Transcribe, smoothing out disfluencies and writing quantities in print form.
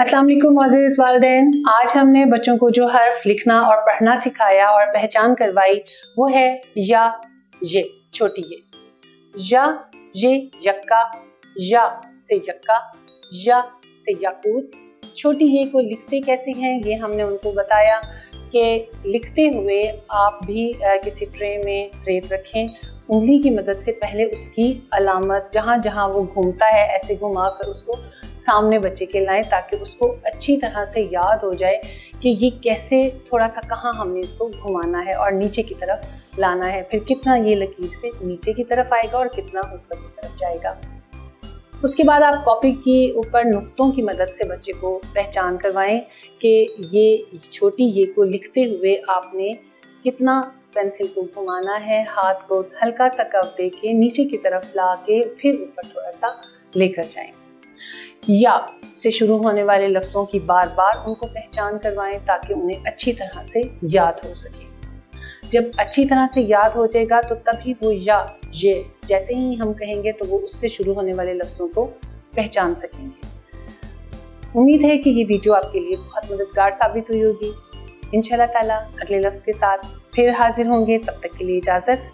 अस्सलाम वालेकुम मोअज़्ज़िज़ वालिदैन। आज हमने बच्चों को जो हर्फ लिखना और पढ़ना सिखाया और पहचान करवाई वो है या, ये, छोटी ये। या, ये, यक्का, या से यक्का, या से याकूत। छोटी ये को लिखते कैसे हैं ये हमने उनको बताया कि लिखते हुए आप भी किसी ट्रे में रेत रखें, उंगली की मदद से पहले उसकी अलामत जहाँ जहाँ वो घूमता है ऐसे घुमा कर उसको सामने बच्चे के लाएं ताकि उसको अच्छी तरह से याद हो जाए कि ये कैसे थोड़ा सा कहाँ हमने इसको घुमाना है और नीचे की तरफ लाना है, फिर कितना ये लकीर से नीचे की तरफ आएगा और कितना ऊपर की तरफ जाएगा। उसके बाद आप कॉपी के ऊपर नुक्तों की मदद से बच्चे को पहचान करवाएं कि ये छोटी ये को लिखते हुए आपने कितना पेंसिल को घुमाना है, हाथ को हल्का सा कव दे के नीचे की तरफ ला के फिर ऊपर थोड़ा सा लेकर जाएं। या से शुरू होने वाले लफ्ज़ों की बार बार उनको पहचान करवाएं ताकि उन्हें अच्छी तरह से याद हो सके। जब अच्छी तरह से याद हो जाएगा तो तभी वो या, ये जैसे ही हम कहेंगे तो वो उससे शुरू होने वाले लफ्ज़ों को पहचान सकेंगे। उम्मीद है कि ये वीडियो आपके लिए बहुत मददगार साबित हुई होगी। इंशाल्लाह ताला अगले लफ्ज़ के साथ फिर हाजिर होंगे, तब तक के लिए इजाज़त।